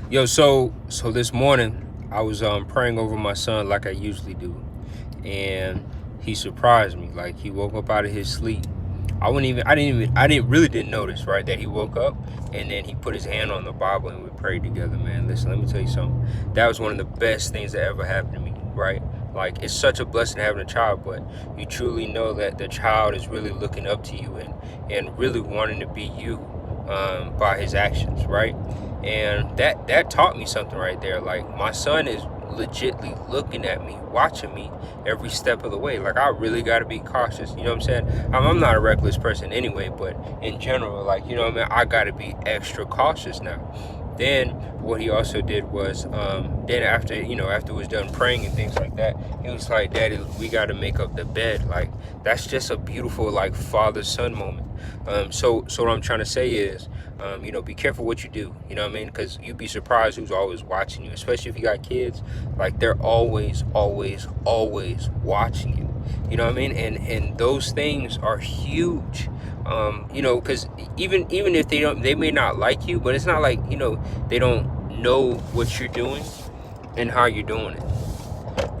Yo, so this morning I was praying over my son like I usually do, and he surprised me. Like he woke up out of his sleep. I didn't notice, right, that he woke up and then he put his hand on the Bible and we prayed together, man. Listen, let me tell you something. That was one of the best things that ever happened to me, right? Like it's such a blessing having a child, but you truly know that the child is really looking up to you and really wanting to be you by his actions, right? And that taught me something right there. Like my son is legitly looking at me, watching me every step of the way. Like I really got to be cautious. You know what I'm saying? I'm not a reckless person anyway, but in general, like, you know what I mean, I got to be extra cautious now. Then what he also did was, then after it was done praying and things like that, he was like, "Daddy, we got to make up the bed." Like that's just a beautiful like father son moment. So what I'm trying to say is, be careful what you do. You know what I mean? Because you'd be surprised who's always watching you, especially if you got kids. Like they're always, always, always watching you. You know what I mean? And those things are huge. Because even if they may not like you, but it's not like they don't know what you're doing and how you're doing it.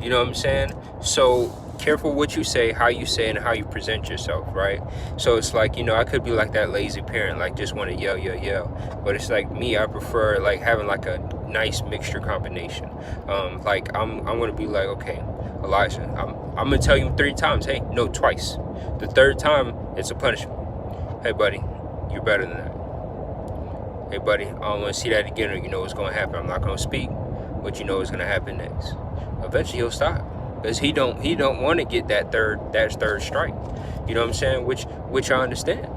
You know what I'm saying? So careful what you say, how you say, and how you present yourself, right? So it's like, I could be like that lazy parent, like just want to yell, yell, yell. But it's like me, I prefer like having like a nice mixture combination. Like I'm gonna be like, okay, Elijah, I'm gonna tell you 3 times, hey, no, twice. The third time, it's a punishment. Hey, buddy, you're better than that. Hey, buddy, I don't want to see that again, or you know what's gonna happen. I'm not gonna speak, but you know what's gonna happen next. Eventually, he'll stop because he don't want to get that third strike. You know what I'm saying? Which I understand,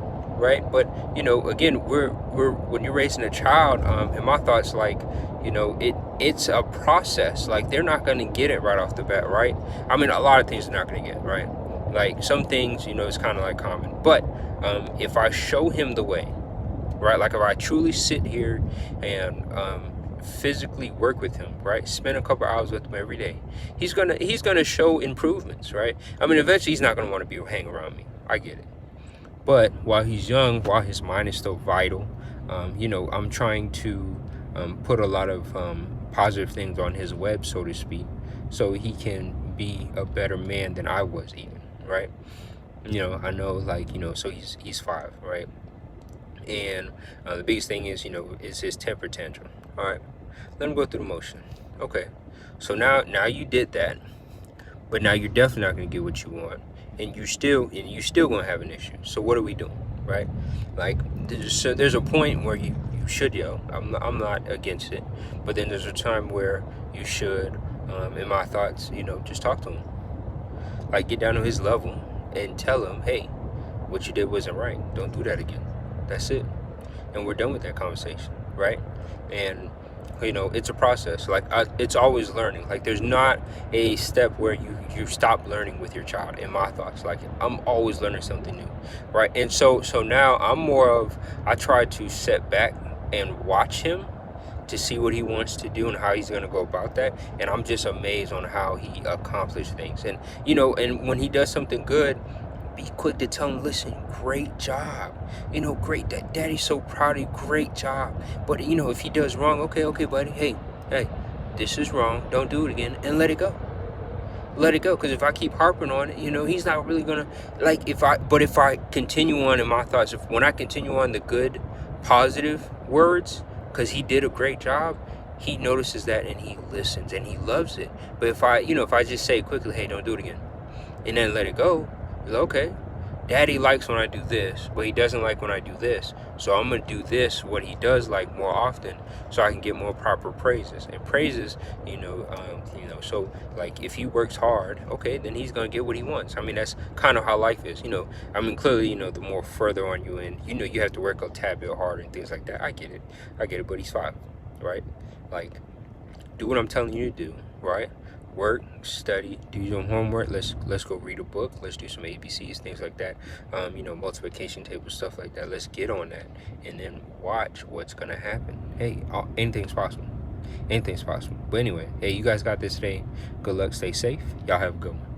right? But again, we're when you're raising a child, and my thoughts like, it's a process. Like they're not gonna get it right off the bat, right? I mean, a lot of things they're not gonna get right. Like some things, it's kind of like common. But if I show him the way, right? Like if I truly sit here and physically work with him, right? Spend a couple hours with him every day. He's gonna show improvements, right? I mean, eventually he's not gonna want to be hang around me. I get it. But while he's young, while his mind is still vital, I'm trying to put a lot of positive things on his web, so to speak, so he can be a better man than I was even, right? I know, like, so he's 5, right? And the biggest thing is his temper tantrum. All right, let him go through the motion. Okay, so now you did that, but now you're definitely not gonna get what you want, and you're still gonna have an issue. So what are we doing, right? Like there's a point where you should yell. I'm not against it, but then there's a time where you should, in my thoughts, just talk to him, like get down to his level and tell him, hey, what you did wasn't right. Don't do that again. That's it. And we're done with that conversation, right? And it's a process. Like it's always learning. Like there's not a step where you stop learning with your child. In my thoughts, like I'm always learning something new, right? And so now I try to sit back and watch him to see what he wants to do and how he's going to go about that. And I'm just amazed on how he accomplished things. And and when he does something good, be quick to tell him, listen, great job. Great. Daddy's so proud of you. Great job. But if he does wrong, okay, buddy. Hey, this is wrong. Don't do it again, and let it go. Let it go. Because if I keep harping on it, he's not really gonna like. If I continue on in my thoughts, when I continue on the good, positive words, because he did a great job, he notices that and he listens and he loves it. But if I just say quickly, hey, don't do it again, and then let it go, okay, daddy likes when I do this, but he doesn't like when I do this. So I'm going to do this, what he does like, more often, so I can get more proper praises. And praises, so like if he works hard, okay, then he's going to get what he wants. I mean, that's kind of how life is, I mean, clearly, the more further on you in, you have to work a tad bit harder and things like that. I get it, but he's 5, right? Like, do what I'm telling you to do, right? Work, study, do your homework. Let's go read a book. Let's do some ABCs, things like that. Multiplication table, stuff like that. Let's get on that, and then watch what's gonna happen. Hey, anything's possible. Anything's possible. But anyway, hey, you guys got this today. Good luck. Stay safe. Y'all have a good one.